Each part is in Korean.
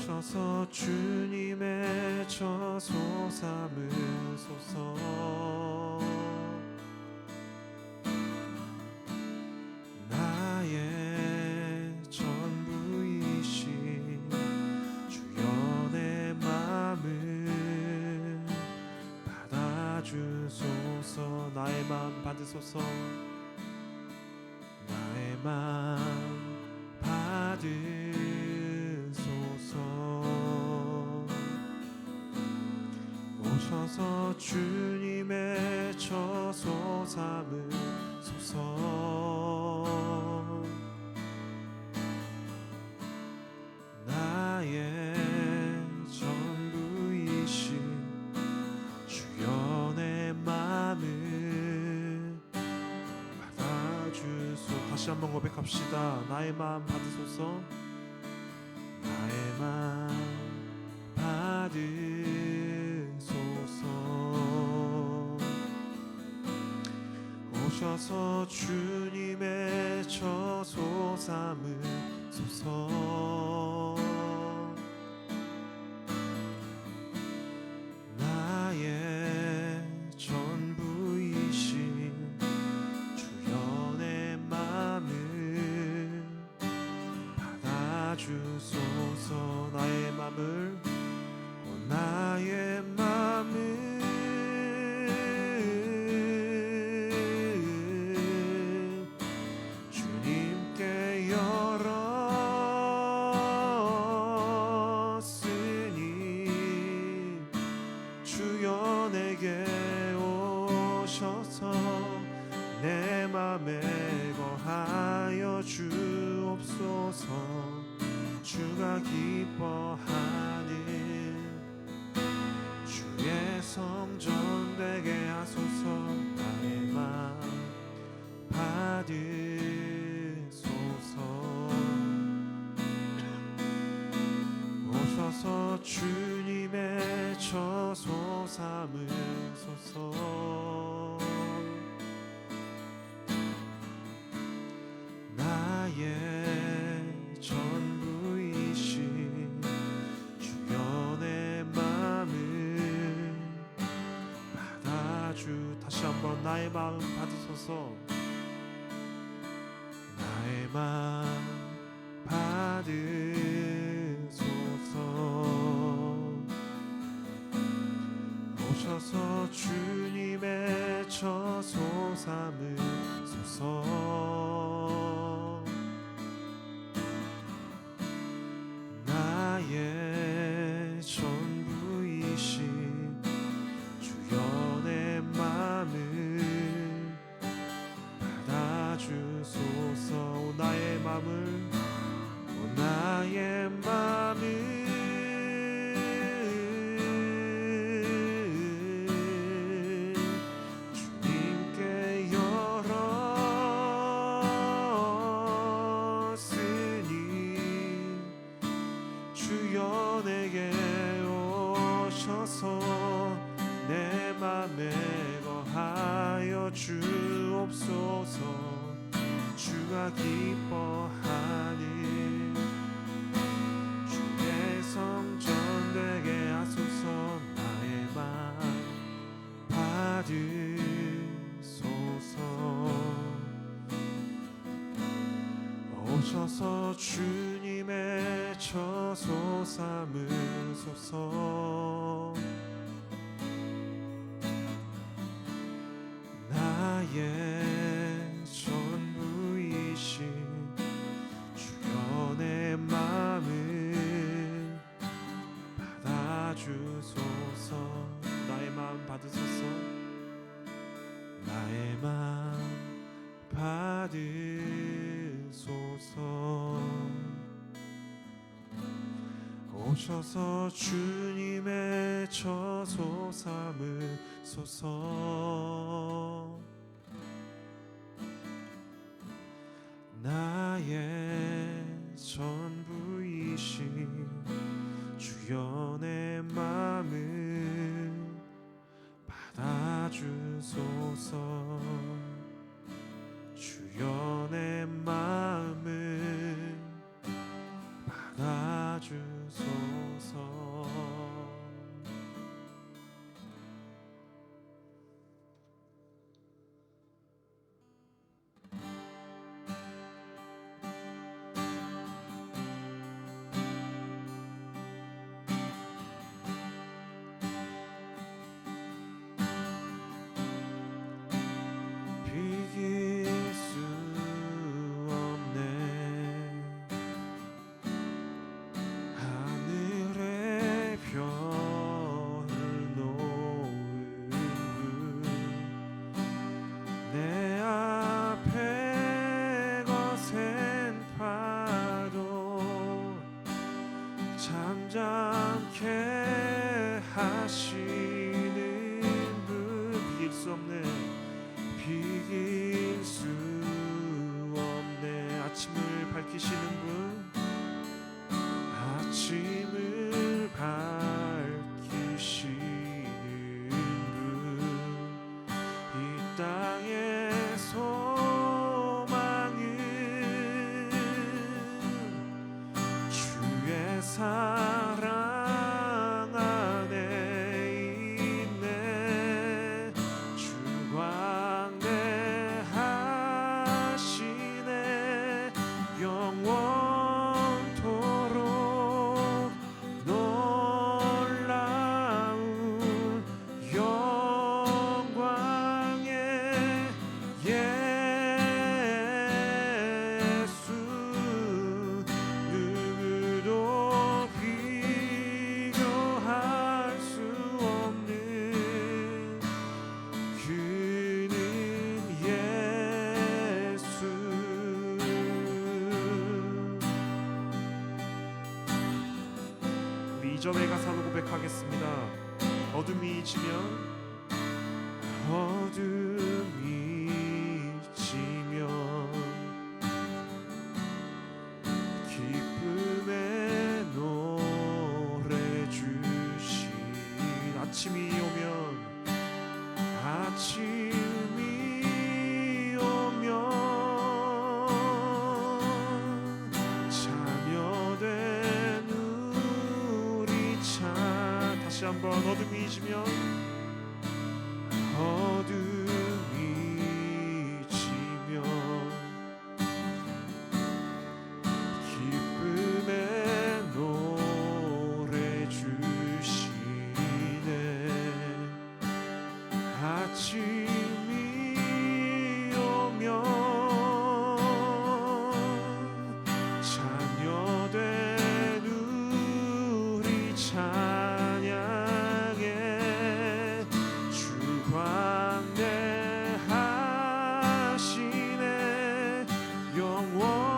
오셔서 주님의 저소 삼으소서. 나의 전부이신 주여 내 맘을 받아주소서. 나의 맘 받으소서. 나의 맘 받으소서. 오셔서 주님의 저소 삼으소서. 나의 전부이신 주여 내 맘을 받아주소. 다시 한번 고백합시다. 나의 마음 받으소서. 나의 마음 받으소서. 오셔서 주님의 저소 삼으소서. 나의 전부이신 주여 내 맘을 받아주소서. 나의 맘을 나의 맘을 주님께 열었으니 주여 내게 오셔서 내 맘에 거하여 주옵소서. 주가 기뻐하는 주의 성전 되게 하소서. 나의 맘 받으소서. 오셔서 주님의 저소 삼으소서. 나의 전부이신 주여 내 맘을 받아주. 다시 한번 나의 마음 받으소서. 나의 마음 받으소서. 오셔서 주님의 저소 삼으소서. 나의 전부이신 주여 내 맘을 받아주소서. 나의 맘을 나의 맘을 주님께 열었으니 주여 내게 오셔서 내 맘에 거하여 주옵소서. 주가 기뻐하는 주의 성전 되게 하소서. 나의 맘 받으소서. 오셔서 주님의 저소 삼으소서. 나의 전부이신 주여 내 맘을 받아주소서. 나의 마음 받으소서. 나의 마음 받으소서. 오셔서 주님의 저소 삼으소서. 나의 전부이신 주여 내 맘을 받아주소서. 주여 내 맘을 받아주소서. 잠잠케 하시는 분, 비길 수 없네, 비길 수 없네. 아침을 밝히시는 분, 아침을 밝히시는 분, 이 땅의 소망은 주의 사랑 안에 있네. 주 광대하시네. 영원토록 놀라운 영광의 예수, 누구도 비교할 수 없는 그는 예수. 우리 2절의 가사로 고백하겠습니다. 어둠이 지면, 어둠이 지면 기쁨의 노래 주신, 아침이 오면, 아침이 오면 자녀된 우리 차, 다시 한번 어둠이 지면, 어둠이 지면 기쁨의 노래 주시네. 아침이 오면 자녀된 우리 찬양해. 주 광대하시네. 영원토록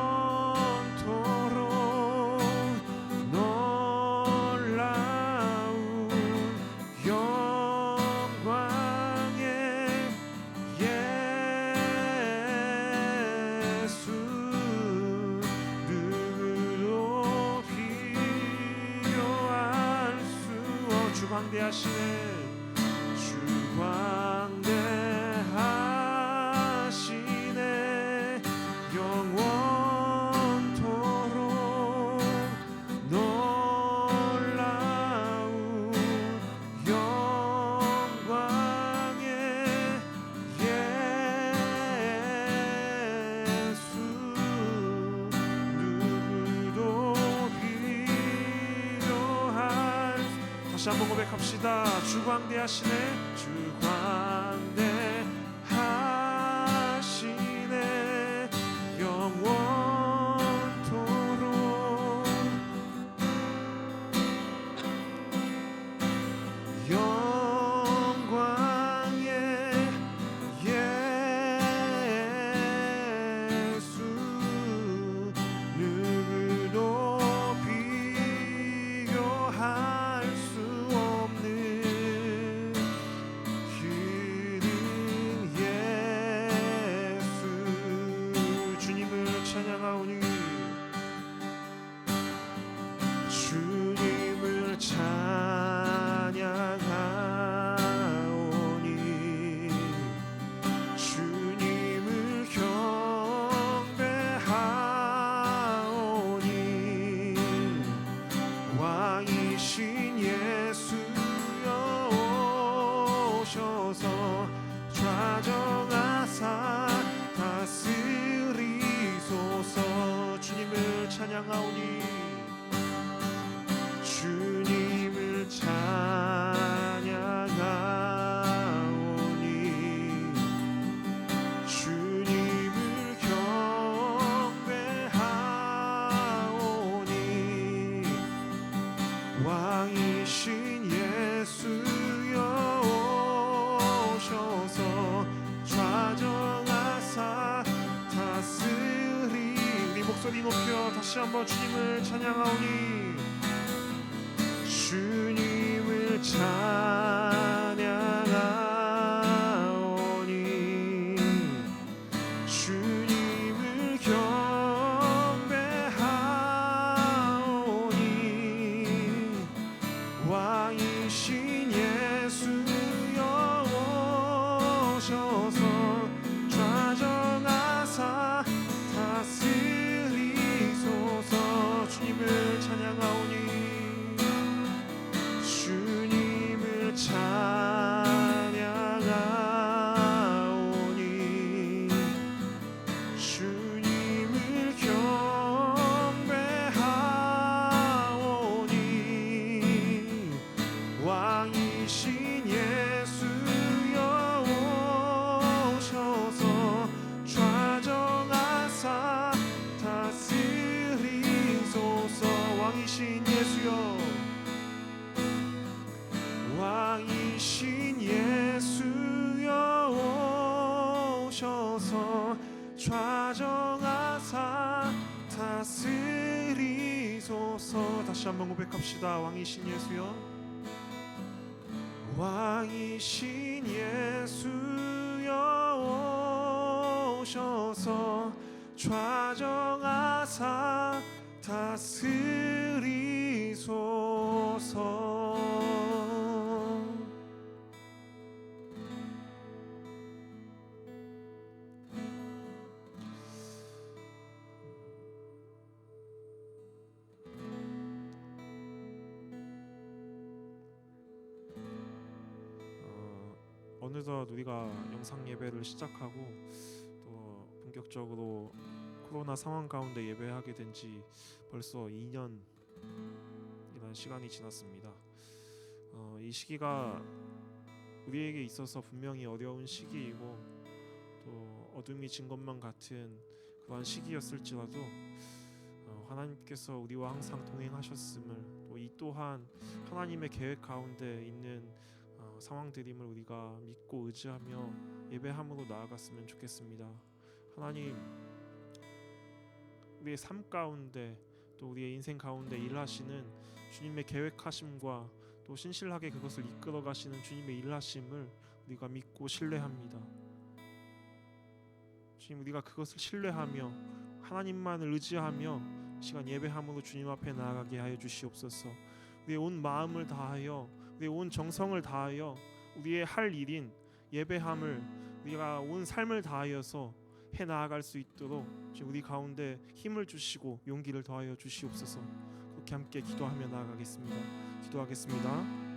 놀라운 영광의 예수, 누구도 비교할 수 없. 주 광대하시네. 주 광대하시네. 영원토록 놀라운 영광의 예수, 누구도 비교할 수. 다시 한번 고백합시다. 주 광대하시네. 주 광대하시네. 영원토록 영광의 예수, 누구도 비교할 수 없는 그는 예수. 주님을 찬양하오니, 주님을 찬양하오니, 주님을 경배하오니, 왕이신 예수여 오셔서 좌정하사 다스리소서. 주님을 찬양하오니, 주님을 찬양하오니, 주님을 경배하오니, 왕이신 예수여 오셔서 좌정하사 다스리. 우리 목소리 높여 다시 한번 주님을 찬양하오니, 주님을 찬양하오니 주님을 경배하오니 왕이신 예수여 오셔서 좌정하사 다스리소서. 주님을 찬양하오니 주님을 찬양하오니 주님을 경배하오니 왕이신 예수여 오셔서 좌정하사 다스리소서. 왕이신 예수여 왕이신 예수여 오셔서 좌정하사 다스리소서. 다시 한번 고백합시다. 왕이신 예수여 왕이신 예수여 오셔서 좌정하사 다스리소서. 어느덧 우리가 영상 예배를 시작하고 또 본격적으로 코로나 상황 가운데 예배하게 된 지 벌써 2년이라는 시간이 지났습니다. 이 시기가 우리에게 있어서 분명히 어려운 시기이고 또 어둠이 진 것만 같은 그러한 시기였을지라도 하나님께서 우리와 항상 동행하셨음을 또 이 또한 하나님의 계획 가운데 있는 상황들임을 우리가 믿고 의지하며 예배함으로 나아갔으면 좋겠습니다. 하나님, 우리의 삶 가운데 또 우리의 인생 가운데 일하시는 주님의 계획하심과 또 신실하게 그것을 이끌어 가시는 주님의 일하심을 우리가 믿고 신뢰합니다. 주님, 우리가 그것을 신뢰하며 하나님만을 의지하며 시간 예배함으로 주님 앞에 나아가게 하여 주시옵소서. 우리의 온 마음을 다하여 우리의 온 정성을 다하여 우리의 할 일인 예배함을 우리가 온 삶을 다하여서 해 나아갈 수 있도록 우리 가운데 힘을 주시고 용기를 더하여 주시옵소서. 그렇게 함께 기도하며 나아가겠습니다. 기도하겠습니다.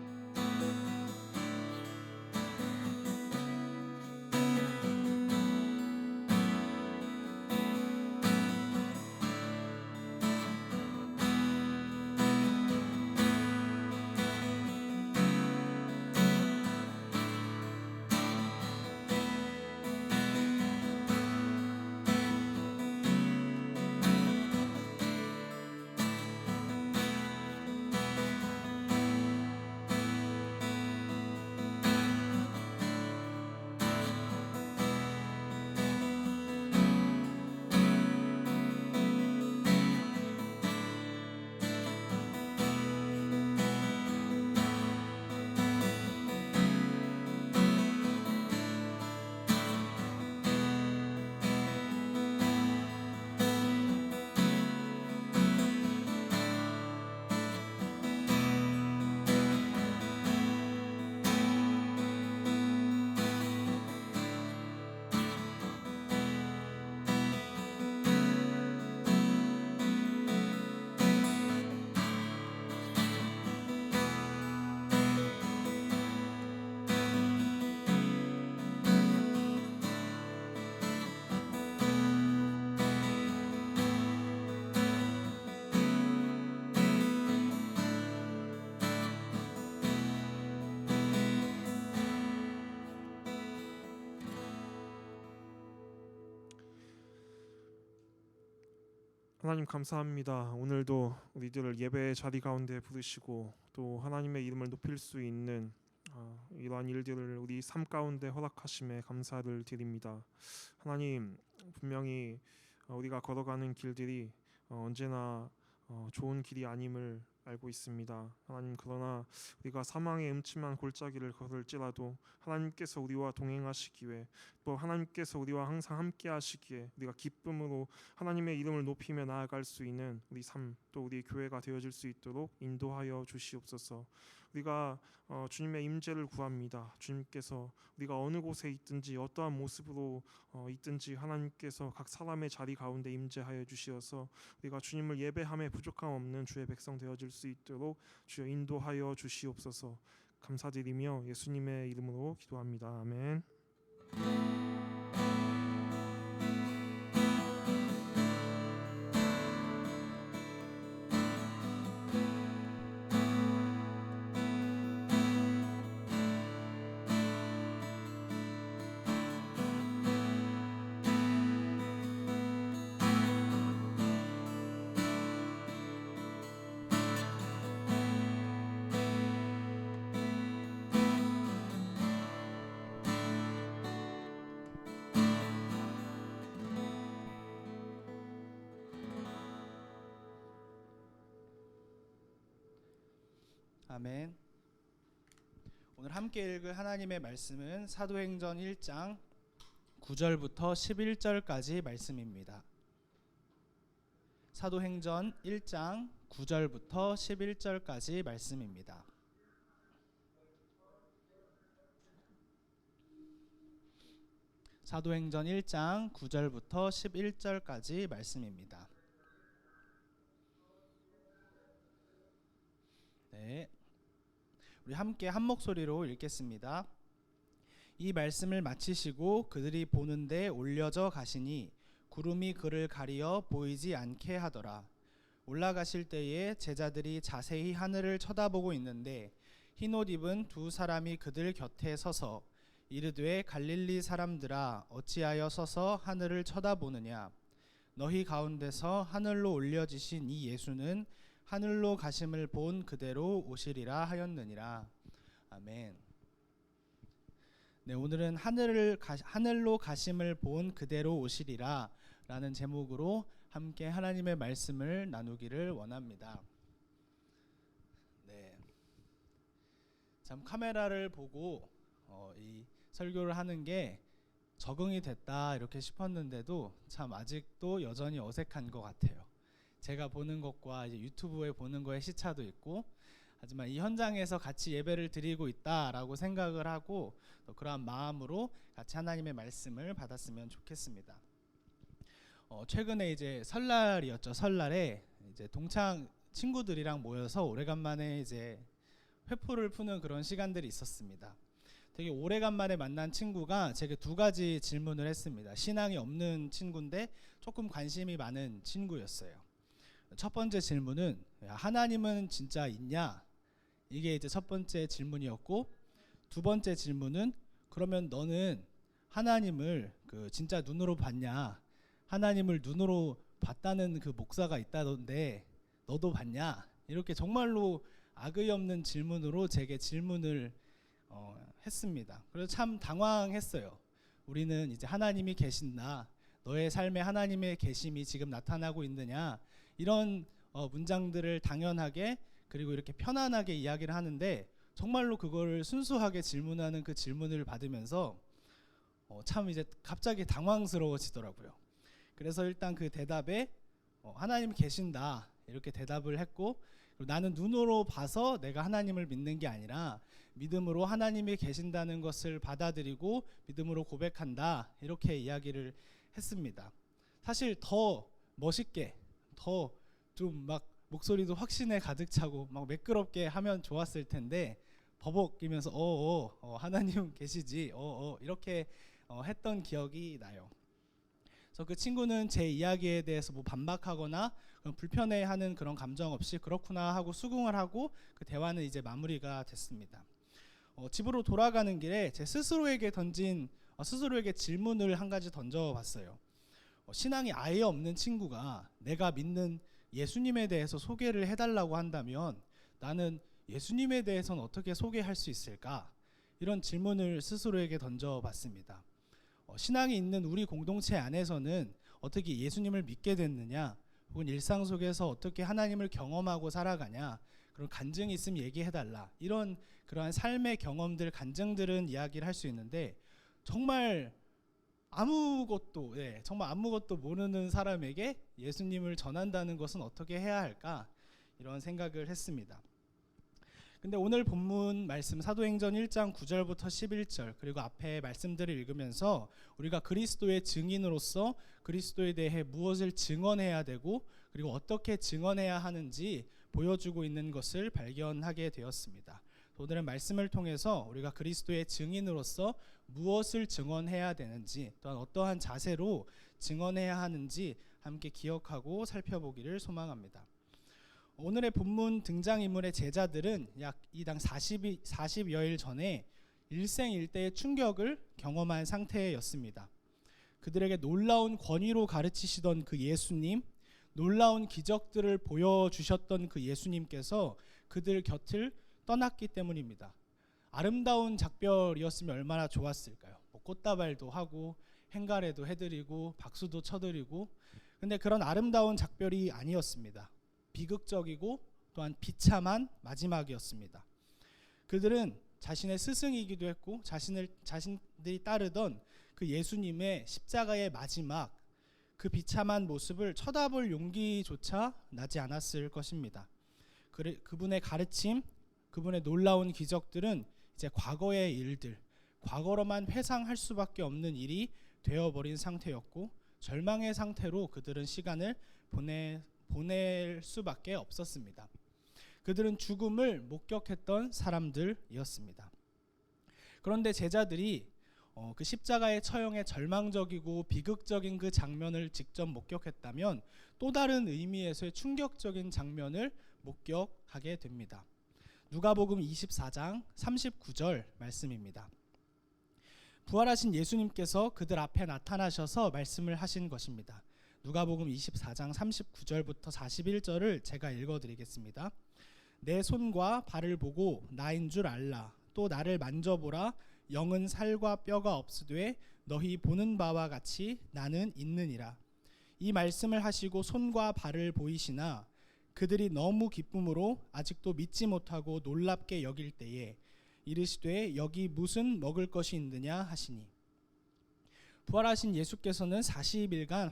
하나님 감사합니다. 오늘도 우리들을 예배의 자리 가운데 부르시고 또 하나님의 이름을 높일 수 있는 이러한 일들을 우리 삶 가운데 허락하심에 감사를 드립니다. 하나님, 분명히 우리가 걸어가는 길들이 언제나 좋은 길이 아님을 알고 있습니다. 하나님, 그러나 우리가 사망의 음침한 골짜기를 걸을지라도 하나님께서 우리와 동행하시기에, 또 하나님께서 우리와 항상 함께 하시기에 우리가 기쁨으로 하나님의 이름을 높이며 나아갈 수 있는 우리 삶, 또 우리 교회가 되어질 수 있도록 인도하여 주시옵소서. 우리가 주님의 임재를 구합니다. 주님께서 우리가 어느 곳에 있든지 어떠한 모습으로 있든지 하나님께서 각 사람의 자리 가운데 임재하여 주시어서 우리가 주님을 예배함에 부족함 없는 주의 백성 되어질 수 있도록 주여 인도하여 주시옵소서. 감사드리며 예수님의 이름으로 기도합니다. 아멘. 아멘. 오늘 함께 읽을 하나님의 말씀은 사도행전 1장 9절부터 11절까지 말씀입니다. 사도행전 1장 9절부터 11절까지 말씀입니다. 사도행전 1장 9절부터 11절까지 말씀입니다. 네. 우리 함께 한 목소리로 읽겠습니다. 이 말씀을 마치시고 그들이 보는데 올려져 가시니 구름이 그를 가리어 보이지 않게 하더라. 올라가실 때에 제자들이 자세히 하늘을 쳐다보고 있는데 흰옷 입은 두 사람이 그들 곁에 서서 이르되 갈릴리 사람들아 어찌하여 서서 하늘을 쳐다보느냐. 너희 가운데서 하늘로 올려지신 이 예수는 하늘로 가심을 본 그대로 오시리라 하였느니라. 아멘. 네, 오늘은 하늘로 가심을 본 그대로 오시리라 라는 제목으로 함께 하나님의 말씀을 나누기를 원합니다. 네. 참 카메라를 보고 이 설교를 하는 게 적응이 됐다 이렇게 싶었는데도 참 아직도 여전히 어색한 것 같아요. 제가 보는 것과 이제 유튜브에 보는 거에 시차도 있고, 하지만 이 현장에서 같이 예배를 드리고 있다라고 생각을 하고 또 그러한 마음으로 같이 하나님의 말씀을 받았으면 좋겠습니다. 최근에 이제 설날이었죠. 설날에 이제 동창 친구들이랑 모여서 오래간만에 이제 회포를 푸는 그런 시간들이 있었습니다. 되게 오래간만에 만난 친구가 제게 두 가지 질문을 했습니다. 신앙이 없는 친구인데 조금 관심이 많은 친구였어요. 첫 번째 질문은 하나님은 진짜 있냐? 이게 이제 첫 번째 질문이었고, 두 번째 질문은 그러면 너는 하나님을 진짜 눈으로 봤냐? 하나님을 눈으로 봤다는 그 목사가 있다던데 너도 봤냐? 이렇게 정말로 악의 없는 질문으로 제게 질문을 했습니다. 그래서 참 당황했어요. 우리는 이제 하나님이 계신다. 너의 삶에 하나님의 계심이 지금 나타나고 있느냐? 이런 문장들을 당연하게 그리고 이렇게 편안하게 이야기를 하는데 정말로 그거를 순수하게 질문하는 그 질문을 받으면서 참 이제 갑자기 당황스러워지더라고요. 그래서 일단 그 대답에 하나님 계신다 이렇게 대답을 했고, 그리고 나는 눈으로 봐서 내가 하나님을 믿는 게 아니라 믿음으로 하나님이 계신다는 것을 받아들이고 믿음으로 고백한다 이렇게 이야기를 했습니다. 사실 더 멋있게 더 좀 막 목소리도 확신에 가득 차고 막 매끄럽게 하면 좋았을 텐데 버벅이면서 하나님 계시지 이렇게 했던 기억이 나요. 그래서 그 친구는 제 이야기에 대해서 뭐 반박하거나 불편해하는 그런 감정 없이 그렇구나 하고 수긍을 하고 그 대화는 이제 마무리가 됐습니다. 집으로 돌아가는 길에 제 스스로에게 질문을 한 가지 던져봤어요. 신앙이 아예 없는 친구가 내가 믿는 예수님에 대해서 소개를 해달라고 한다면 나는 예수님에 대해서는 어떻게 소개할 수 있을까? 이런 질문을 스스로에게 던져봤습니다. 신앙이 있는 우리 공동체 안에서는 어떻게 예수님을 믿게 됐느냐? 혹은 일상 속에서 어떻게 하나님을 경험하고 살아가냐, 그런 간증이 있으면 얘기해달라, 이런 그러한 삶의 경험들, 간증들은 이야기를 할 수 있는데 정말 정말 아무것도 모르는 사람에게 예수님을 전한다는 것은 어떻게 해야 할까, 이런 생각을 했습니다. 근데 오늘 본문 말씀 사도행전 1장 9절부터 11절 그리고 앞에 말씀들을 읽으면서 우리가 그리스도의 증인으로서 그리스도에 대해 무엇을 증언해야 되고 그리고 어떻게 증언해야 하는지 보여주고 있는 것을 발견하게 되었습니다. 오늘은 말씀을 통해서 우리가 그리스도의 증인으로서 무엇을 증언해야 되는지, 또한 어떠한 자세로 증언해야 하는지 함께 기억하고 살펴보기를 소망합니다. 오늘의 본문 등장인물의 제자들은 약 이당 40여일 전에 일생일대의 충격을 경험한 상태였습니다. 그들에게 놀라운 권위로 가르치시던 그 예수님, 놀라운 기적들을 보여주셨던 그 예수님께서 그들 곁을 떠났기 때문입니다. 아름다운 작별이었으면 얼마나 좋았을까요? 꽃다발도 하고 행가래도 해드리고 박수도 쳐드리고, 근데 그런 아름다운 작별이 아니었습니다. 비극적이고 또한 비참한 마지막이었습니다. 그들은 자신의 스승이기도 했고 자신들이 따르던 그 예수님의 십자가의 마지막, 그 비참한 모습을 쳐다볼 용기조차 나지 않았을 것입니다. 그분의 가르침, 그분의 놀라운 기적들은 이제 과거의 일들, 과거로만 회상할 수밖에 없는 일이 되어버린 상태였고, 절망의 상태로 그들은 시간을 보낼 수밖에 없었습니다. 그들은 죽음을 목격했던 사람들이었습니다. 그런데 제자들이 그 십자가의 처형의 절망적이고 비극적인 그 장면을 직접 목격했다면 또 다른 의미에서의 충격적인 장면을 목격하게 됩니다. 누가복음 24장 39절 말씀입니다. 부활하신 예수님께서 그들 앞에 나타나셔서 말씀을 하신 것입니다. 누가복음 24장 39절부터 41절을 제가 읽어드리겠습니다. 내 손과 발을 보고 나인 줄 알라. 또 나를 만져보라. 영은 살과 뼈가 없으되 너희 보는 바와 같이 나는 있느니라. 이 말씀을 하시고 손과 발을 보이시나 그들이 너무 기쁨으로 아직도 믿지 못하고 놀랍게 여길 때에 이르시되 여기 무슨 먹을 것이 있느냐 하시니, 부활하신 예수께서는 40일간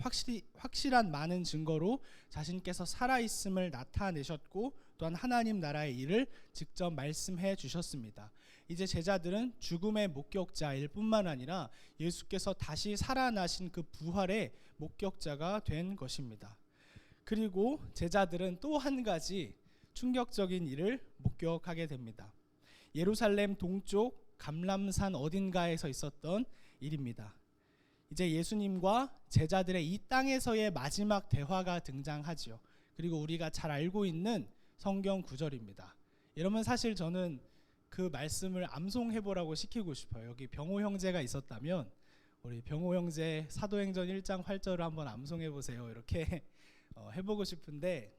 확실한 많은 증거로 자신께서 살아있음을 나타내셨고 또한 하나님 나라의 일을 직접 말씀해 주셨습니다. 이제 제자들은 죽음의 목격자일 뿐만 아니라 예수께서 다시 살아나신 그 부활의 목격자가 된 것입니다. 그리고 제자들은 또 한 가지 충격적인 일을 목격하게 됩니다. 예루살렘 동쪽 감람산 어딘가에서 있었던 일입니다. 이제 예수님과 제자들의 이 땅에서의 마지막 대화가 등장하죠. 그리고 우리가 잘 알고 있는 성경 구절입니다. 여러분, 사실 저는 그 말씀을 암송해보라고 시키고 싶어요. 여기 병호 형제가 있었다면 우리 병호 형제 사도행전 1장 8절을 한번 암송해보세요. 이렇게 해보고 싶은데,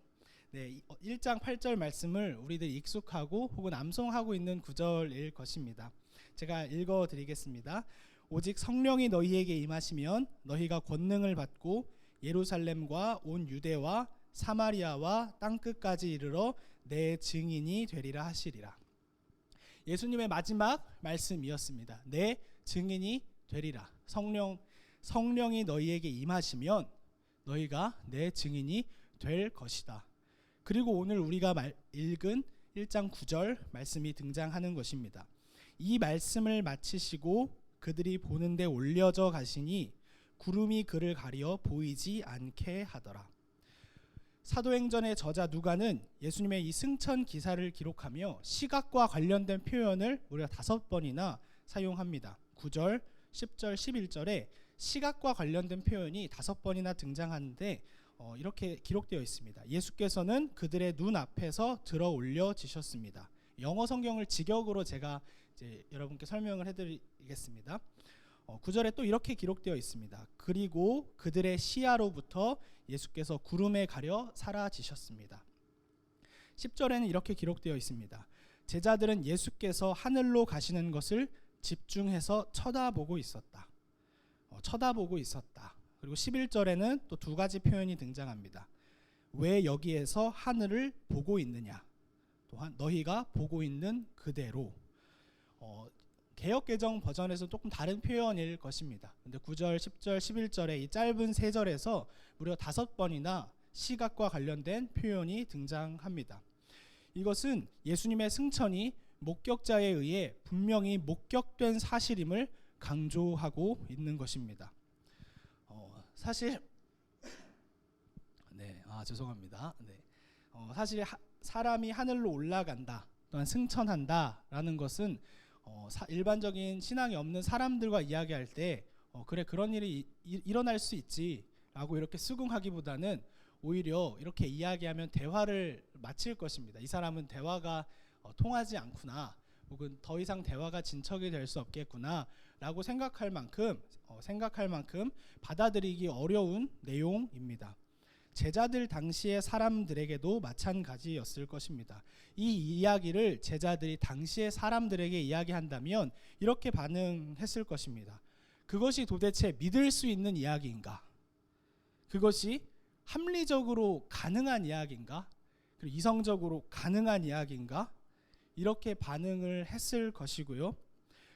1장 8절 말씀을 우리들 익숙하고 혹은 암송하고 있는 구절일 것입니다. 제가 읽어드리겠습니다. 오직 성령이 너희에게 임하시면 너희가 권능을 받고 예루살렘과 온 유대와 사마리아와 땅끝까지 이르러 내 증인이 되리라 하시리라. 예수님의 마지막 말씀이었습니다. 내 증인이 되리라. 성령이 너희에게 임하시면 너희가 내 증인이 될 것이다. 그리고 오늘 우리가 읽은 1장 9절 말씀이 등장하는 것입니다. 이 말씀을 마치시고 그들이 보는데 올려져 가시니 구름이 그를 가려 보이지 않게 하더라. 사도행전의 저자 누가는 예수님의 이 승천 기사를 기록하며 시각과 관련된 표현을 우리가 5번이나 사용합니다. 9절, 10절, 11절에 시각과 관련된 표현이 5번이나 등장하는데 이렇게 기록되어 있습니다. 예수께서는 그들의 눈 앞에서 들어 올려지셨습니다. 영어 성경을 직역으로 제가 이제 여러분께 설명을 해드리겠습니다. 9절에 또 이렇게 기록되어 있습니다. 그리고 그들의 시야로부터 예수께서 구름에 가려 사라지셨습니다. 10절에는 이렇게 기록되어 있습니다. 제자들은 예수께서 하늘로 가시는 것을 집중해서 쳐다보고 있었다. 그리고 11절에는 또 2가지 표현이 등장합니다. 왜 여기에서 하늘을 보고 있느냐? 또한 너희가 보고 있는 그대로. 개역개정 버전에서 조금 다른 표현일 것입니다. 근데 9절, 10절, 11절의 이 짧은 3절에서 무려 5번이나 시각과 관련된 표현이 등장합니다. 이것은 예수님의 승천이 목격자에 의해 분명히 목격된 사실임을 강조하고 있는 것입니다. 사실 죄송합니다. 사실 사람이 하늘로 올라간다 또한 승천한다라는 것은 일반적인 신앙이 없는 사람들과 이야기할 때 그래 그런 일이 일어날 수 있지라고 이렇게 수긍하기보다는 오히려 이렇게 이야기하면 대화를 마칠 것입니다. 이 사람은 대화가 통하지 않구나, 혹은 더 이상 대화가 진척이 될 수 없겠구나라고 생각할 만큼 받아들이기 어려운 내용입니다. 제자들 당시의 사람들에게도 마찬가지였을 것입니다. 이 이야기를 제자들이 당시의 사람들에게 이야기한다면 이렇게 반응했을 것입니다. 그것이 도대체 믿을 수 있는 이야기인가? 그것이 합리적으로 가능한 이야기인가? 그리고 이성적으로 가능한 이야기인가? 이렇게 반응을 했을 것이고요.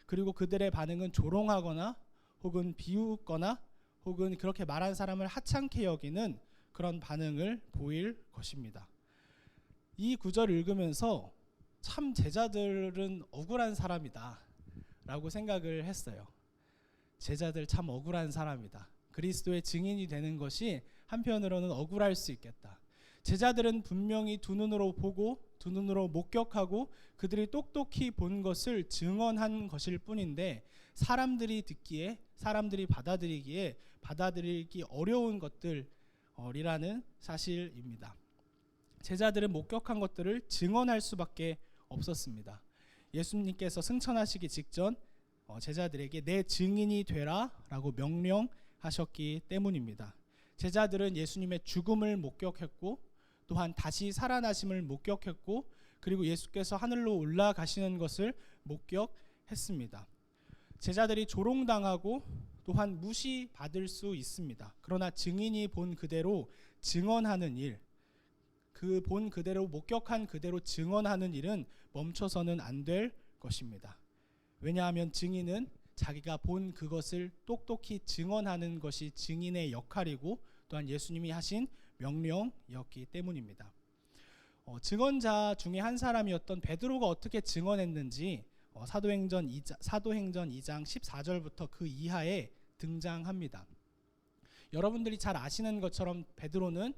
그리고 그들의 반응은 조롱하거나 혹은 비웃거나 혹은 그렇게 말한 사람을 하찮게 여기는 그런 반응을 보일 것입니다. 이 구절을 읽으면서 참 제자들은 억울한 사람이다 라고 생각을 했어요. 제자들 참 억울한 사람이다. 그리스도의 증인이 되는 것이 한편으로는 억울할 수 있겠다. 제자들은 분명히 두 눈으로 보고 두 눈으로 목격하고 그들이 똑똑히 본 것을 증언한 것일 뿐인데 사람들이 듣기에, 사람들이 받아들이기 어려운 것들이라는 사실입니다. 제자들은 목격한 것들을 증언할 수밖에 없었습니다. 예수님께서 승천하시기 직전 제자들에게 내 증인이 되라 라고 명령하셨기 때문입니다. 제자들은 예수님의 죽음을 목격했고 또한 다시 살아나심을 목격했고 그리고 예수께서 하늘로 올라가시는 것을 목격했습니다. 제자들이 조롱당하고 또한 무시받을 수 있습니다. 그러나 증인이 본 그대로 증언하는 일, 그 본 그대로 목격한 그대로 증언하는 일은 멈춰서는 안 될 것입니다. 왜냐하면 증인은 자기가 본 그것을 똑똑히 증언하는 것이 증인의 역할이고 또한 예수님이 하신 명령이었기 때문입니다. 증언자 중에 한 사람이었던 베드로가 어떻게 증언했는지 사도행전 2장 14절부터 그 이하에 등장합니다. 여러분들이 잘 아시는 것처럼 베드로는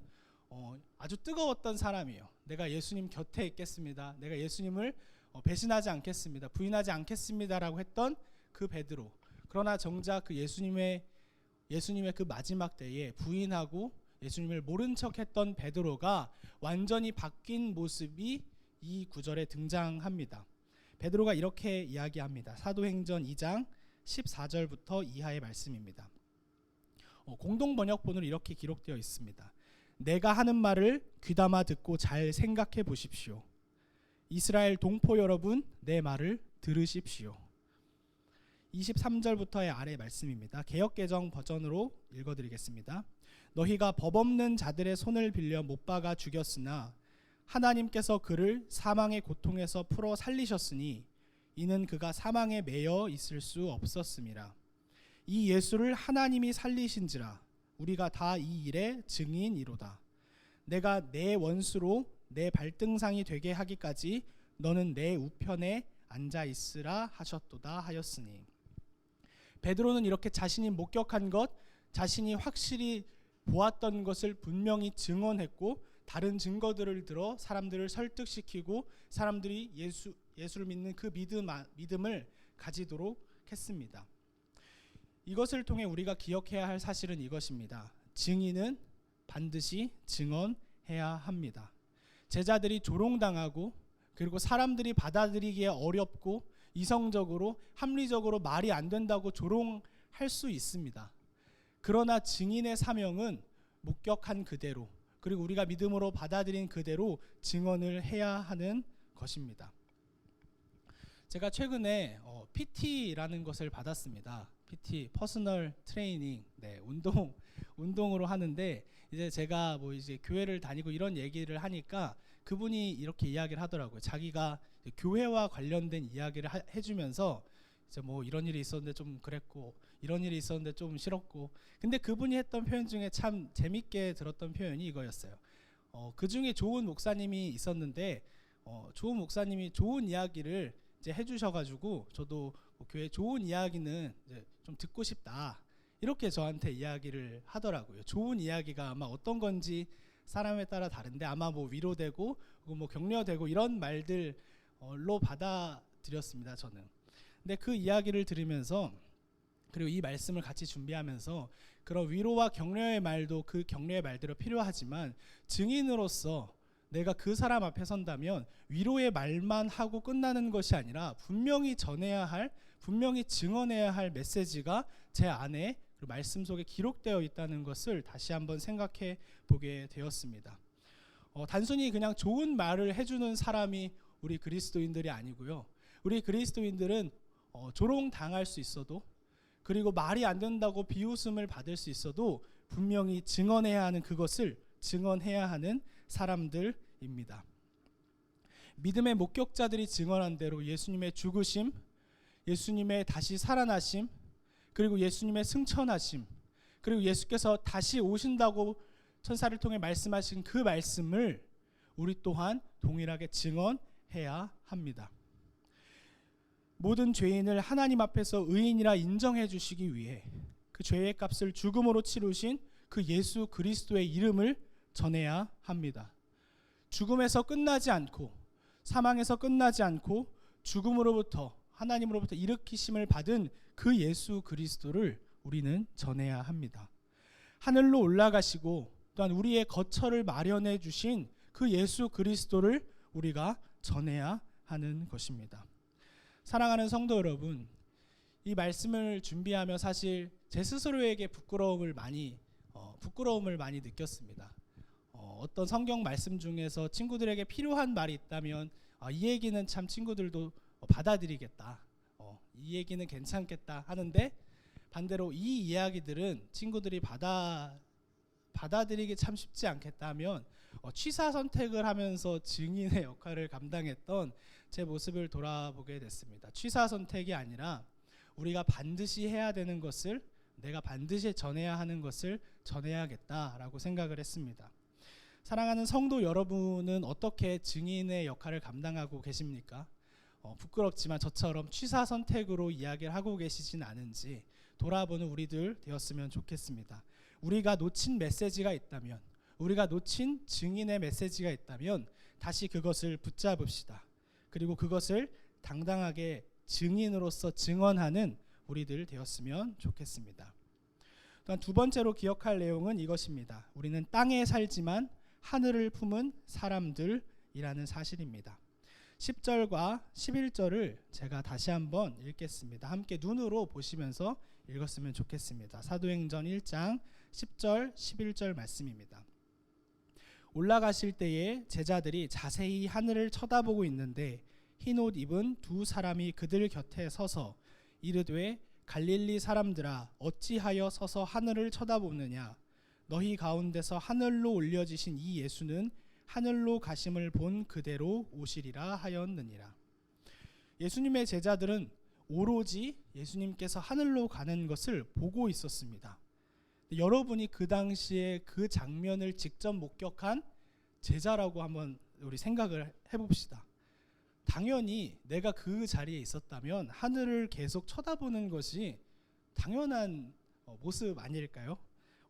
아주 뜨거웠던 사람이에요. 내가 예수님 곁에 있겠습니다. 내가 예수님을 배신하지 않겠습니다. 부인하지 않겠습니다라고 했던 그 베드로. 그러나 정작 그 예수님의 그 마지막 때에 부인하고 예수님을 모른 척했던 베드로가 완전히 바뀐 모습이 이 구절에 등장합니다. 베드로가 이렇게 이야기합니다. 사도행전 2장 14절부터 이하의 말씀입니다. 공동 번역본으로 이렇게 기록되어 있습니다. 내가 하는 말을 귀담아 듣고 잘 생각해 보십시오. 이스라엘 동포 여러분, 내 말을 들으십시오. 23절부터의 아래 말씀입니다. 개역개정 버전으로 읽어드리겠습니다. 너희가 법 없는 자들의 손을 빌려 못 박아 죽였으나 하나님께서 그를 사망의 고통에서 풀어 살리셨으니 이는 그가 사망에 매여 있을 수 없었음이라. 이 예수를 하나님이 살리신지라 우리가 다 이 일의 증인이로다. 내가 내 원수로 내 발등상이 되게 하기까지 너는 내 우편에 앉아 있으라 하셨도다 하였으니. 베드로는 이렇게 자신이 목격한 것, 자신이 확실히 보았던 것을 분명히 증언했고 다른 증거들을 들어 사람들을 설득시키고 사람들이 예수를 믿는 그 믿음을 가지도록 했습니다. 이것을 통해 우리가 기억해야 할 사실은 이것입니다. 증인은 반드시 증언해야 합니다. 제자들이 조롱당하고 그리고 사람들이 받아들이기에 어렵고 이성적으로 합리적으로 말이 안 된다고 조롱할 수 있습니다. 그러나 증인의 사명은 목격한 그대로 그리고 우리가 믿음으로 받아들인 그대로 증언을 해야 하는 것입니다. 제가 최근에 PT라는 것을 받았습니다. PT, 퍼스널 트레이닝, 운동으로 하는데 이제 제가 뭐 이제 교회를 다니고 이런 얘기를 하니까 그분이 이렇게 이야기를 하더라고요. 자기가 교회와 관련된 이야기를 해주면서 이제 뭐 이런 일이 있었는데 좀 그랬고 이런 일이 있었는데 좀 싫었고, 근데 그분이 했던 표현 중에 참 재밌게 들었던 표현이 이거였어요. 그 중에 좋은 목사님이 있었는데 좋은 목사님이 좋은 이야기를 이제 해주셔가지고 저도 뭐 교회 좋은 이야기는 이제 좀 듣고 싶다 이렇게 저한테 이야기를 하더라고요. 좋은 이야기가 아마 어떤 건지 사람에 따라 다른데 아마 뭐 위로되고 뭐 격려되고 이런 말들로 받아들였습니다, 저는. 근데 그 이야기를 들으면서 그리고 이 말씀을 같이 준비하면서 그런 위로와 격려의 말도 그 격려의 말대로 필요하지만 증인으로서 내가 그 사람 앞에 선다면 위로의 말만 하고 끝나는 것이 아니라 분명히 전해야 할, 분명히 증언해야 할 메시지가 제 안에 그 말씀 속에 기록되어 있다는 것을 다시 한번 생각해 보게 되었습니다. 단순히 그냥 좋은 말을 해주는 사람이 우리 그리스도인들이 아니고요. 우리 그리스도인들은 조롱당할 수 있어도, 그리고 말이 안 된다고 비웃음을 받을 수 있어도 분명히 증언해야 하는, 그것을 증언해야 하는 사람들입니다. 믿음의 목격자들이 증언한 대로 예수님의 죽으심, 예수님의 다시 살아나심, 그리고 예수님의 승천하심, 그리고 예수께서 다시 오신다고 천사를 통해 말씀하신 그 말씀을 우리 또한 동일하게 증언해야 합니다. 모든 죄인을 하나님 앞에서 의인이라 인정해 주시기 위해 그 죄의 값을 죽음으로 치르신 그 예수 그리스도의 이름을 전해야 합니다. 죽음에서 끝나지 않고, 사망에서 끝나지 않고 죽음으로부터 하나님으로부터 일으키심을 받은 그 예수 그리스도를 우리는 전해야 합니다. 하늘로 올라가시고 또한 우리의 거처를 마련해 주신 그 예수 그리스도를 우리가 전해야 하는 것입니다. 사랑하는 성도 여러분, 이 말씀을 준비하며 사실 제 스스로에게 부끄러움을 많이 느꼈습니다. 어떤 성경 말씀 중에서 친구들에게 필요한 말이 있다면 이 얘기는 참 친구들도 받아들이겠다, 이 얘기는 괜찮겠다 하는데, 반대로 이 이야기들은 친구들이 받아들이기 참 쉽지 않겠다 하면 취사 선택을 하면서 증인의 역할을 감당했던 제 모습을 돌아보게 됐습니다. 취사 선택이 아니라 우리가 반드시 해야 되는 것을, 내가 반드시 전해야 하는 것을 전해야겠다라고 생각을 했습니다. 사랑하는 성도 여러분은 어떻게 증인의 역할을 감당하고 계십니까? 부끄럽지만 저처럼 취사 선택으로 이야기를 하고 계시진 않은지 돌아보는 우리들 되었으면 좋겠습니다. 우리가 놓친 메시지가 있다면, 우리가 놓친 증인의 메시지가 있다면 다시 그것을 붙잡읍시다. 그리고 그것을 당당하게 증인으로서 증언하는 우리들 되었으면 좋겠습니다. 또한 두 번째로 기억할 내용은 이것입니다. 우리는 땅에 살지만 하늘을 품은 사람들이라는 사실입니다. 10절과 11절을 제가 다시 한번 읽겠습니다. 함께 눈으로 보시면서 읽었으면 좋겠습니다. 사도행전 1장 10절 11절 말씀입니다. 올라가실 때에 제자들이 자세히 하늘을 쳐다보고 있는데 흰옷 입은 두 사람이 그들 곁에 서서 이르되 갈릴리 사람들아 어찌하여 서서 하늘을 쳐다보느냐, 너희 가운데서 하늘로 올려지신 이 예수는 하늘로 가심을 본 그대로 오시리라 하였느니라. 예수님의 제자들은 오로지 예수님께서 하늘로 가는 것을 보고 있었습니다. 여러분이 그 당시에 그 장면을 직접 목격한 제자라고 한번 우리 생각을 해봅시다. 당연히 내가 그 자리에 있었다면 하늘을 계속 쳐다보는 것이 당연한 모습 아닐까요?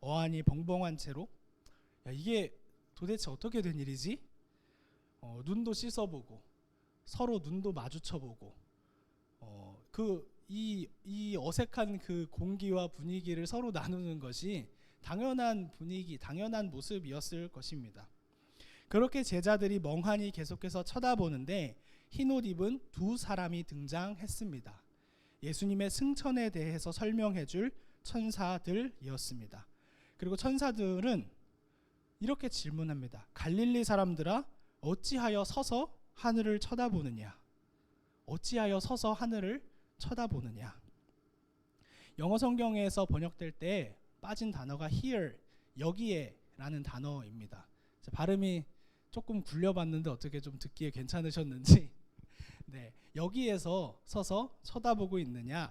어안이 벙벙한 채로 이게 도대체 어떻게 된 일이지? 눈도 씻어보고 서로 눈도 마주쳐보고 이 어색한 그 공기와 분위기를 서로 나누는 것이 당연한 분위기, 당연한 모습이었을 것입니다. 그렇게 제자들이 멍하니 계속해서 쳐다보는데 흰옷 입은 두 사람이 등장했습니다. 예수님의 승천에 대해서 설명해줄 천사들이었습니다. 그리고 천사들은 이렇게 질문합니다. 갈릴리 사람들아 어찌하여 서서 하늘을 쳐다보느냐? 어찌하여 서서 하늘을 쳐다보느냐? 영어 성경에서 번역될 때 빠진 단어가 here, 여기에 노희라는 단어입니다. 발음이 조금 굴려봤는데 어떻게 좀 듣기에 괜찮으셨는지. 네, 여기에서 서서 쳐다보고 있느냐.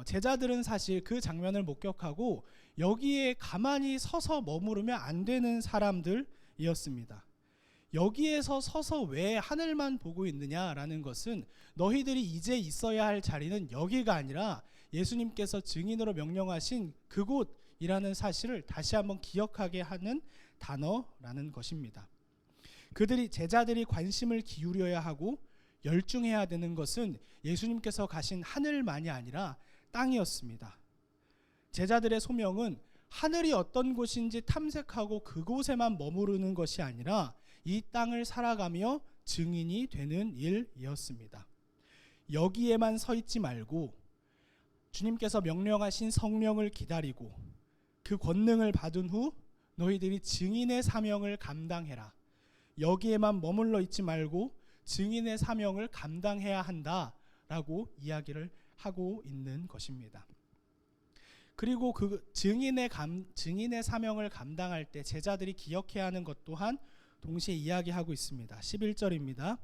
제자들은 사실 그 장면을 목격하고 여기에 가만히 서서 머무르면 안 되는 사람들이었습니다. 여기에서 서서 왜 하늘만 보고 있느냐라는 것은 너희들이 이제 있어야 할 자리는 여기가 아니라 예수님께서 증인으로 명령하신 그곳이라는 사실을 다시 한번 기억하게 하는 단어라는 것입니다. 제자들이 관심을 기울여야 하고 열중해야 되는 것은 예수님께서 가신 하늘만이 아니라 땅이었습니다. 제자들의 소명은 하늘이 어떤 곳인지 탐색하고 그곳에만 머무르는 것이 아니라 이 땅을 살아가며 증인이 되는 일이었습니다. 여기에만 서 있지 말고 주님께서 명령하신 성령을 기다리고 그 권능을 받은 후 너희들이 증인의 사명을 감당해라. 여기에만 머물러 있지 말고 증인의 사명을 감당해야 한다라고 이야기를 하고 있는 것입니다. 그리고 그 증인의 사명을 감당할 때 제자들이 기억해야 하는 것 또한 동시에 이야기하고 있습니다. 11절입니다.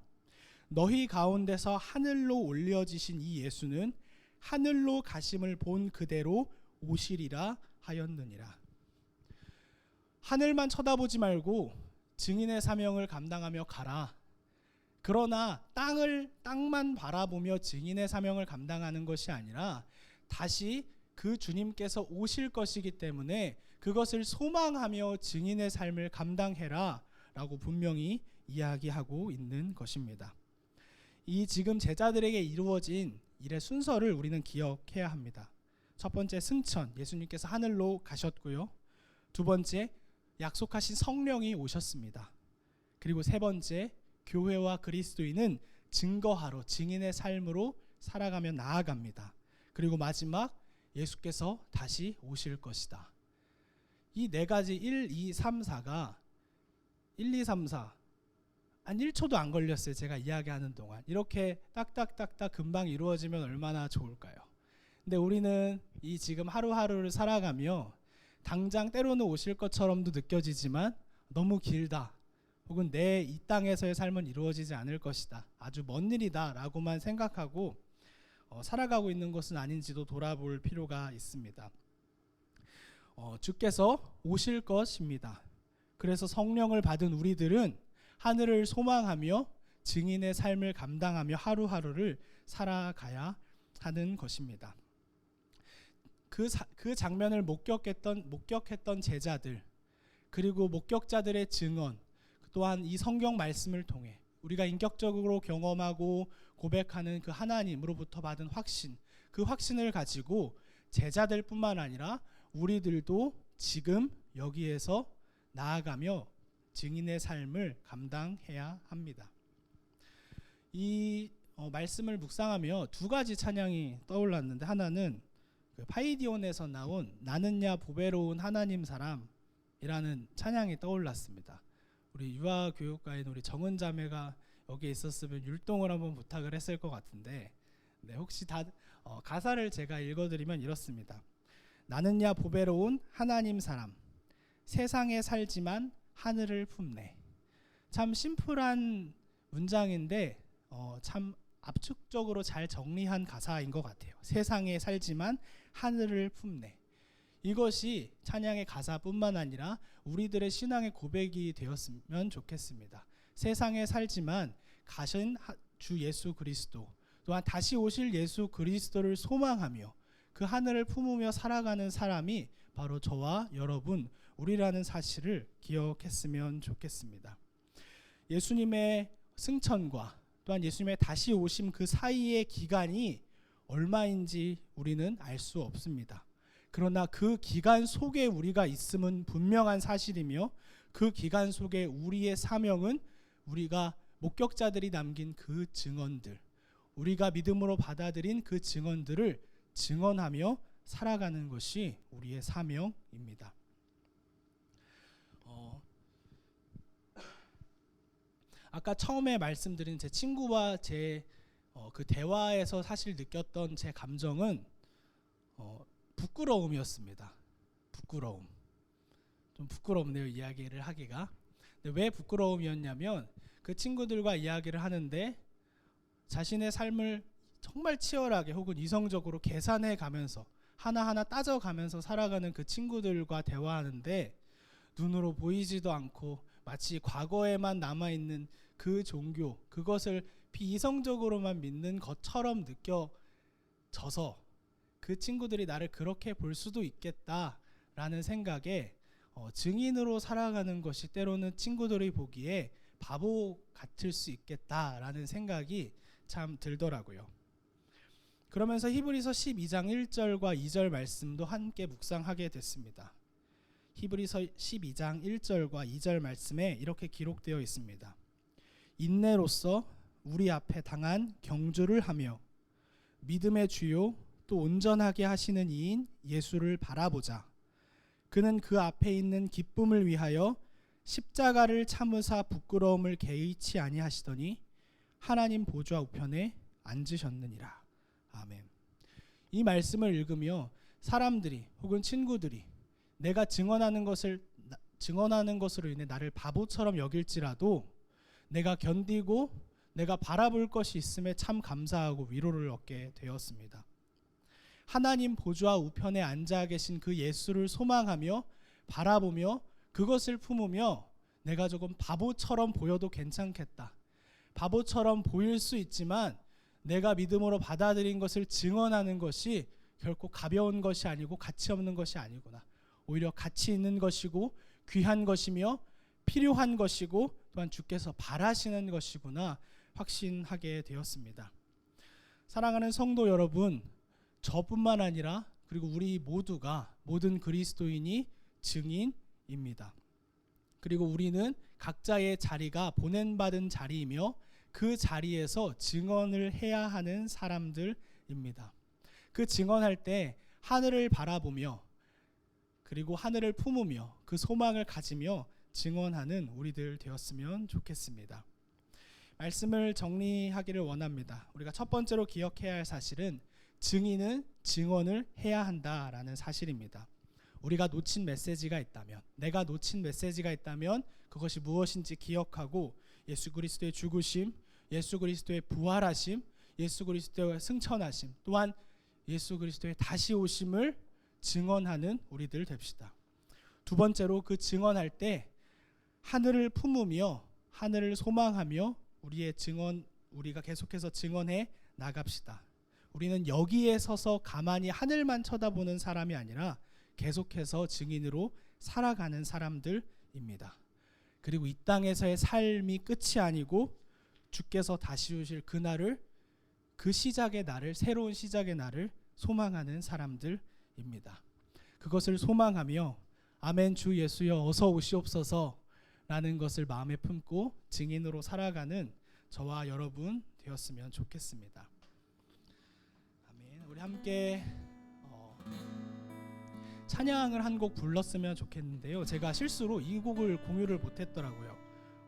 너희 가운데서 하늘로 올려지신 이 예수는 하늘로 가심을 본 그대로 오시리라 하였느니라. 하늘만 쳐다보지 말고 증인의 사명을 감당하며 가라. 그러나 땅만 바라보며 증인의 사명을 감당하는 것이 아니라 다시 그 주님께서 오실 것이기 때문에 그것을 소망하며 증인의 삶을 감당해라 라고 분명히 이야기하고 있는 것입니다. 이 지금 제자들에게 이루어진 일의 순서를 우리는 기억해야 합니다. 첫 번째, 승천, 예수님께서 하늘로 가셨고요. 두 번째, 약속하신 성령이 오셨습니다. 그리고 세 번째, 교회와 그리스도인은 증거하러 증인의 삶으로 살아가며 나아갑니다. 그리고 마지막, 예수께서 다시 오실 것이다. 이 네 가지 1, 2, 3, 4가 1, 2, 3, 4 한 1초도 안 걸렸어요. 제가 이야기하는 동안. 이렇게 딱딱딱딱 금방 이루어지면 얼마나 좋을까요? 근데 우리는 이 지금 하루하루를 살아가며 당장 때로는 오실 것처럼도 느껴지지만 너무 길다. 혹은 내 이 땅에서의 삶은 이루어지지 않을 것이다. 아주 먼 일이다 라고만 생각하고 살아가고 있는 것은 아닌지도 돌아볼 필요가 있습니다. 주께서 오실 것입니다. 그래서 성령을 받은 우리들은 하늘을 소망하며 증인의 삶을 감당하며 하루하루를 살아가야 하는 것입니다. 그 장면을 목격했던 제자들, 그리고 목격자들의 증언, 또한 이 성경 말씀을 통해 우리가 인격적으로 경험하고 고백하는 그 하나님으로부터 받은 확신, 그 확신을 가지고 제자들뿐만 아니라 우리들도 지금 여기에서 나아가며 증인의 삶을 감당해야 합니다. 이 말씀을 묵상하며 두 가지 찬양이 떠올랐는데, 하나는 그 파이디온에서 나온 나는야 보배로운 하나님 사람이라는 찬양이 떠올랐습니다. 우리 유아교육가인 우리 정은 자매가 여기에 있었으면 율동을 한번 부탁을 했을 것 같은데, 네, 혹시 가사를 제가 읽어드리면 이렇습니다. 나는야 보배로운 하나님 사람, 세상에 살지만 하늘을 품네. 참 심플한 문장인데 참 압축적으로 잘 정리한 가사인 것 같아요. 세상에 살지만 하늘을 품네. 이것이 찬양의 가사뿐만 아니라 우리들의 신앙의 고백이 되었으면 좋겠습니다. 세상에 살지만 가신 주 예수 그리스도, 또한 다시 오실 예수 그리스도를 소망하며 그 하늘을 품으며 살아가는 사람이 바로 저와 여러분, 우리라는 사실을 기억했으면 좋겠습니다. 예수님의 승천과 또한 예수님의 다시 오심 그 사이의 기간이 얼마인지 우리는 알 수 없습니다. 그러나 그 기간 속에 우리가 있음은 분명한 사실이며, 그 기간 속에 우리의 사명은 우리가 목격자들이 남긴 그 증언들, 우리가 믿음으로 받아들인 그 증언들을 증언하며 살아가는 것이 우리의 사명입니다. 아까 처음에 말씀드린 제 친구와 제 그 대화에서 사실 느꼈던 제 감정은 부끄러움이었습니다. 부끄러움. 좀 부끄럽네요, 이야기를 하기가. 근데 왜 부끄러움이었냐면 그 친구들과 이야기를 하는데 자신의 삶을 정말 치열하게 혹은 이성적으로 계산해 가면서 하나하나 따져가면서 살아가는 그 친구들과 대화하는데 눈으로 보이지도 않고 마치 과거에만 남아있는 그 종교, 그것을 비이성적으로만 믿는 것처럼 느껴져서 그 친구들이 나를 그렇게 볼 수도 있겠다라는 생각에 증인으로 살아가는 것이 때로는 친구들이 보기에 바보 같을 수 있겠다라는 생각이 참 들더라고요. 그러면서 히브리서 12장 1절과 2절 말씀도 함께 묵상하게 됐습니다. 히브리서 12장 1절과 2절 말씀에 이렇게 기록되어 있습니다. 인내로서 우리 앞에 당한 경주를 하며 믿음의 주요 또 온전하게 하시는 이인 예수를 바라보자. 그는 그 앞에 있는 기쁨을 위하여 십자가를 참으사 부끄러움을 개의치 아니하시더니 하나님 보좌 우편에 앉으셨느니라. 아멘. 이 말씀을 읽으며 사람들이 혹은 친구들이 내가 증언하는 것으로 인해 나를 바보처럼 여길지라도 내가 견디고 내가 바라볼 것이 있음에 참 감사하고 위로를 얻게 되었습니다. 하나님 보좌 우편에 앉아 계신 그 예수를 소망하며 바라보며 그것을 품으며 내가 조금 바보처럼 보여도 괜찮겠다. 바보처럼 보일 수 있지만 내가 믿음으로 받아들인 것을 증언하는 것이 결코 가벼운 것이 아니고 가치 없는 것이 아니구나. 오히려 가치 있는 것이고 귀한 것이며 필요한 것이고 또한 주께서 바라시는 것이구나 확신하게 되었습니다. 사랑하는 성도 여러분, 저뿐만 아니라 그리고 우리 모두가 모든 그리스도인이 증인입니다. 그리고 우리는 각자의 자리가 보낸받은 자리이며 그 자리에서 증언을 해야 하는 사람들입니다. 그 증언할 때 하늘을 바라보며 그리고 하늘을 품으며 그 소망을 가지며 증언하는 우리들 되었으면 좋겠습니다. 말씀을 정리하기를 원합니다. 우리가 첫 번째로 기억해야 할 사실은 증인은 증언을 해야 한다라는 사실입니다. 우리가 놓친 메시지가 있다면, 내가 놓친 메시지가 있다면 그것이 무엇인지 기억하고 예수 그리스도의 죽으심, 예수 그리스도의 부활하심, 예수 그리스도의 승천하심, 또한 예수 그리스도의 다시 오심을 증언하는 우리들 됩시다. 두 번째로 그 증언할 때 하늘을 품으며 하늘을 소망하며 우리가 계속해서 증언해 나갑시다. 우리는 여기에 서서 가만히 하늘만 쳐다보는 사람이 아니라 계속해서 증인으로 살아가는 사람들입니다. 그리고 이 땅에서의 삶이 끝이 아니고 주께서 다시 오실 그날을, 그 시작의 날을, 새로운 시작의 날을 소망하는 사람들입니다. 그것을 소망하며 아멘 주 예수여 어서 오시옵소서 라는 것을 마음에 품고 증인으로 살아가는 저와 여러분 되었으면 좋겠습니다. 아멘. 우리 함께 찬양을 한 곡 불렀으면 좋겠는데요. 제가 실수로 이 곡을 공유를 못했더라고요.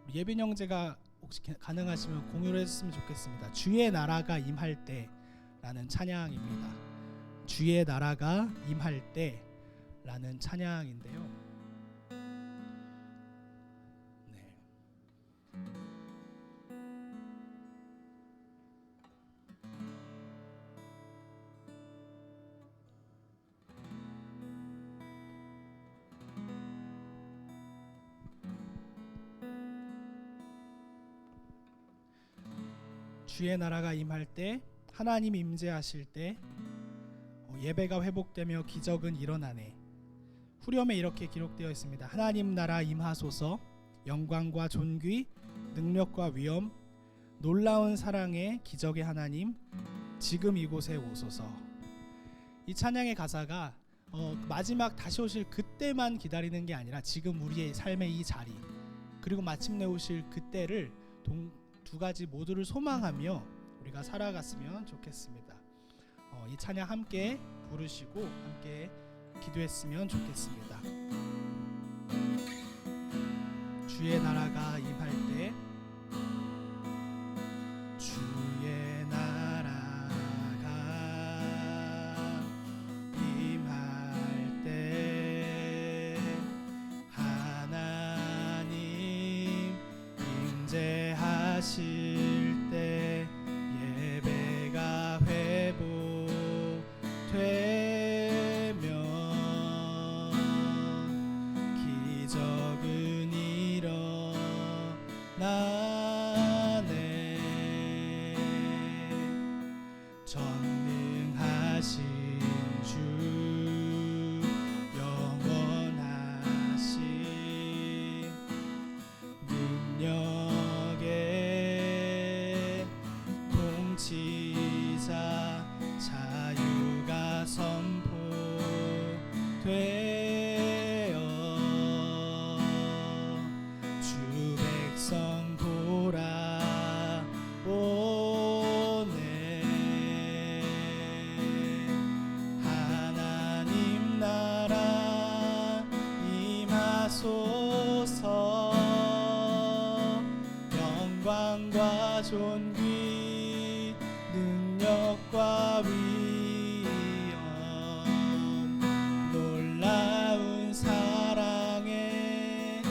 우리 예빈 형제가 혹시 가능하시면 공유를 했으면 좋겠습니다. 주의 나라가 임할 때라는 찬양입니다. 주의 나라가 임할 때라는 찬양인데요. 주의 나라가 임할 때, 하나님 임재하실 때 예배가 회복되며 기적은 일어나네. 후렴에 이렇게 기록되어 있습니다. 하나님 나라 임하소서. 영광과 존귀, 능력과 위엄, 놀라운 사랑의 기적의 하나님 지금 이곳에 오소서. 이 찬양의 가사가 마지막 다시 오실 그때만 기다리는 게 아니라 지금 우리의 삶의 이 자리, 그리고 마침내 오실 그때를 두 가지 모두를 소망하며 우리가 살아갔으면 좋겠습니다. 이 찬양 함께 부르시고 함께 기도했으면 좋겠습니다. 주의 나라가 임할 때, 주의 나라가 임할 때, 주인하실 때 예배가 회복되면 기적은 일어나네. 전능하신 주 영원하신 능력의 통치자 자유가 선포되어 주 백성 돌아오네. 하나님 나라 임하소서. 영광과 존귀 능력과 위엄 놀라운 사랑의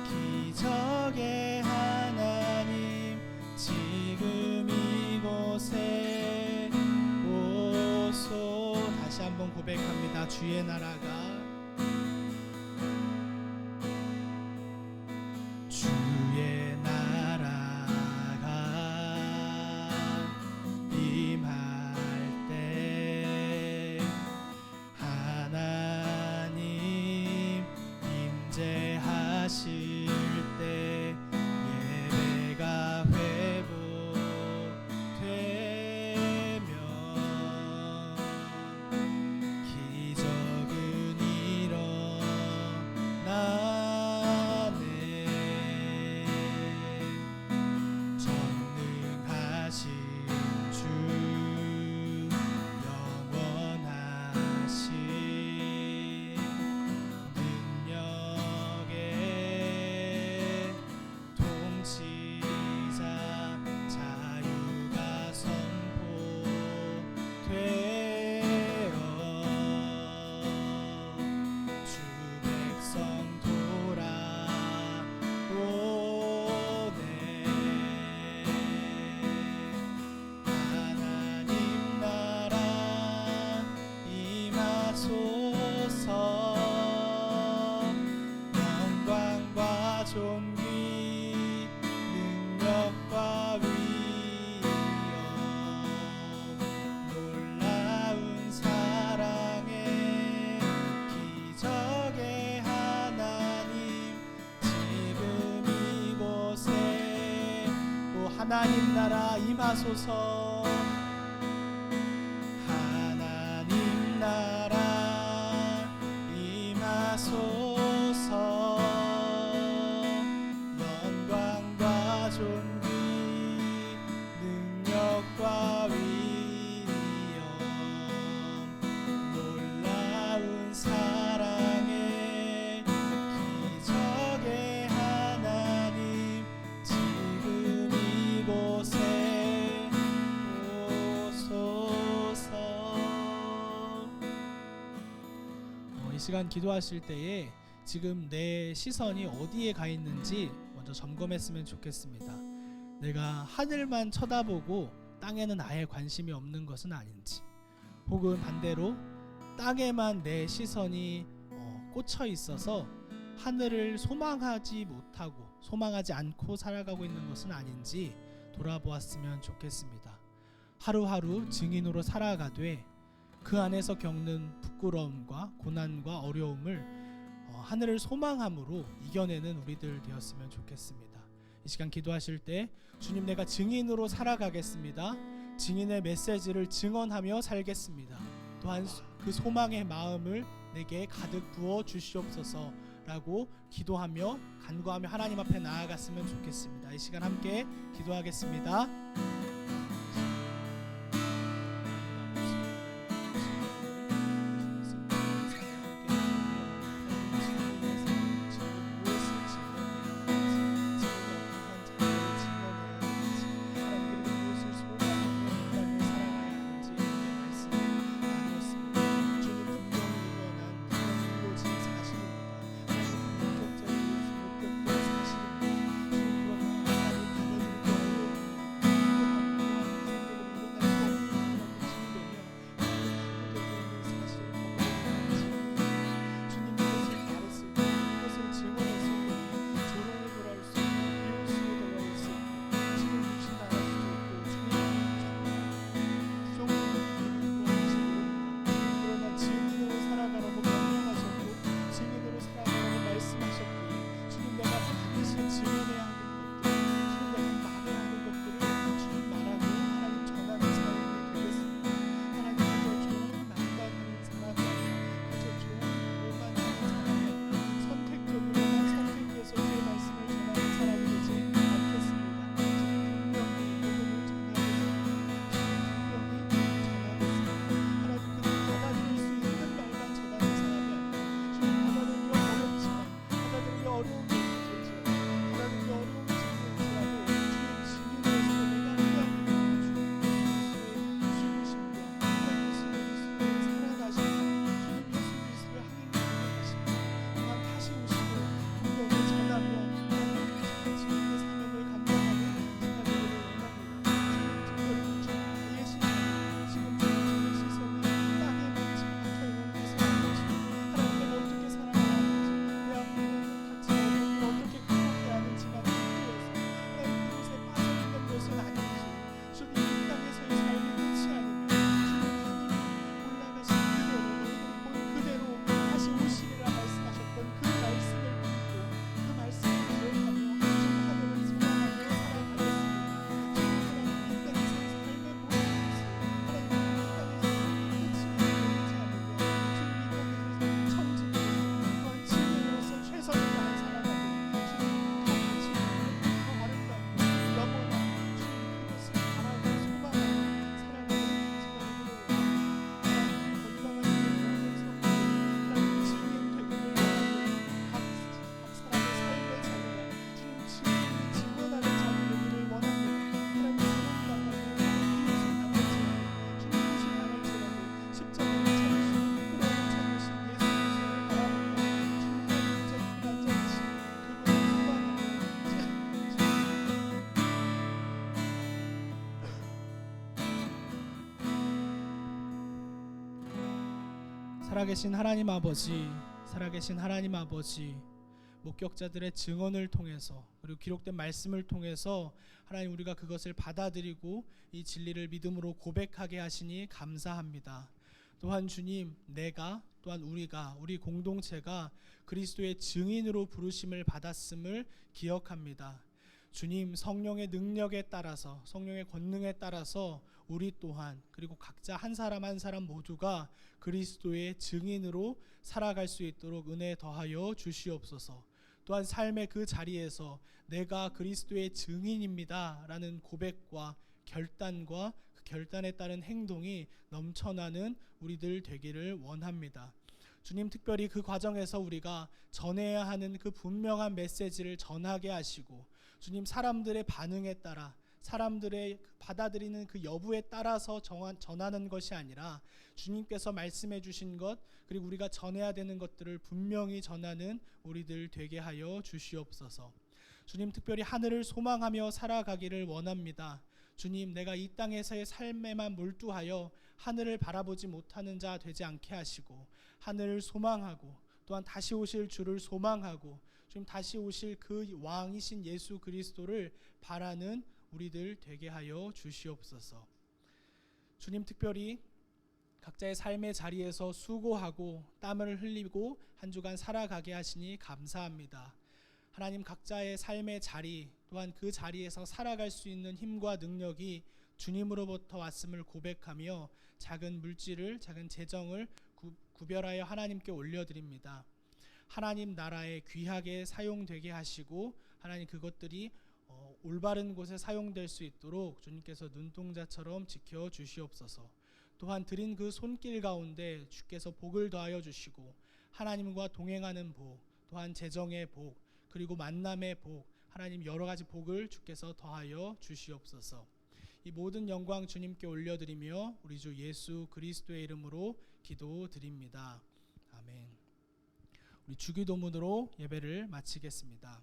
기적의 하나님 지금 이곳에 오소. 다시 한번 고백합니다. 주의 나라가 주의 나라가 임할 때 하나님 임재하실 때 예배가 회복되면 기적은 일어나네. 전능하신 주 영원하신 능력의 통치자 자유가 선포되어 주 백성 돌아오네. 하나님 나라 임하소서. 영광과 존귀 능력과 위엄 놀라운 사랑의 기적의 하나님 지금 이곳에 오 하나님 나라 임하소서. 하나님 나라 임하소서. 영광과 존귀 능력과 위엄 놀라운 사랑의 기적의 하나님 지금 이곳에 오소서. 이 시간 기도하실 때에 지금 내 시선이 어디에 가 있는지 먼저 점검했으면 좋겠습니다. 내가 하늘만 쳐다보고 땅에는 아예 관심이 없는 것은 아닌지, 혹은 반대로 땅에만 내 시선이 꽂혀 있어서 하늘을 소망하지 못하고 소망하지 않고 살아가고 있는 것은 아닌지 돌아보았으면 좋겠습니다. 하루하루 증인으로 살아가되 그 안에서 겪는 부끄러움과 고난과 어려움을 하늘을 소망함으로 이겨내는 우리들 되었으면 좋겠습니다. 이 시간 기도하실 때 주님, 내가 증인으로 살아가겠습니다. 증인의 메시지를 증언하며 살겠습니다. 또한 그 소망의 마음을 내게 가득 부어 주시옵소서라고 기도하며 간구하며 하나님 앞에 나아갔으면 좋겠습니다. 이 시간 함께 기도하겠습니다. 살아계신 하나님 아버지, 살아계신 하나님 아버지, 목격자들의 증언을 통해서 그리고 기록된 말씀을 통해서 하나님 우리가 그것을 받아들이고 이 진리를 믿음으로 고백하게 하시니 감사합니다. 또한 주님, 내가 또한 우리가 우리 공동체가 그리스도의 증인으로 부르심을 받았음을 기억합니다. 주님, 성령의 능력에 따라서 성령의 권능에 따라서 우리 또한 그리고 각자 한 사람 한 사람 모두가 그리스도의 증인으로 살아갈 수 있도록 은혜 더하여 주시옵소서. 또한 삶의 그 자리에서 내가 그리스도의 증인입니다 라는 고백과 결단과 그 결단에 따른 행동이 넘쳐나는 우리들 되기를 원합니다. 주님, 특별히 그 과정에서 우리가 전해야 하는 그 분명한 메시지를 전하게 하시고, 주님, 사람들의 반응에 따라 사람들의 받아들이는 그 여부에 따라서 전하는 것이 아니라 주님께서 말씀해 주신 것 그리고 우리가 전해야 되는 것들을 분명히 전하는 우리들 되게 하여 주시옵소서. 주님, 특별히 하늘을 소망하며 살아가기를 원합니다. 주님, 내가 이 땅에서의 삶에만 몰두하여 하늘을 바라보지 못하는 자 되지 않게 하시고, 하늘을 소망하고 또한 다시 오실 주를 소망하고 주님 다시 오실 그 왕이신 예수 그리스도를 바라는 우리들 되게 하여 주시옵소서. 주님, 특별히 각자의 삶의 자리에서 수고하고 땀을 흘리고 한 주간 살아가게 하시니 감사합니다. 하나님, 각자의 삶의 자리 또한 그 자리에서 살아갈 수 있는 힘과 능력이 주님으로부터 왔음을 고백하며 작은 물질을 작은 재정을 구별하여 하나님께 올려드립니다. 하나님 나라에 귀하게 사용되게 하시고 하나님 그것들이 올바른 곳에 사용될 수 있도록 주님께서 눈동자처럼 지켜주시옵소서. 또한 드린 그 손길 가운데 주께서 복을 더하여 주시고 하나님과 동행하는 복, 또한 재정의 복, 그리고 만남의 복, 하나님 여러 가지 복을 주께서 더하여 주시옵소서. 이 모든 영광 주님께 올려드리며 우리 주 예수 그리스도의 이름으로 기도드립니다. 아멘. 우리 주기도문으로 예배를 마치겠습니다.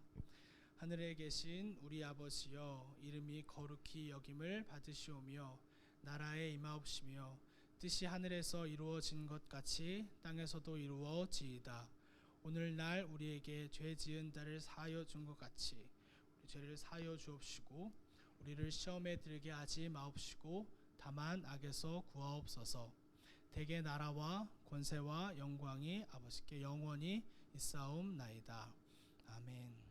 하늘에 계신 우리 아버지여, 이름이 거룩히 여김을 받으시오며 나라에 임하옵시며 뜻이 하늘에서 이루어진 것 같이 땅에서도 이루어지이다. 오늘날 우리에게 죄 지은 자를 사하여 준 것 같이 우리 죄를 사하여 주옵시고 우리를 시험에 들게 하지 마옵시고 다만 악에서 구하옵소서. 대개 나라와 권세와 영광이 아버지께 영원히 있사옵나이다. 아멘.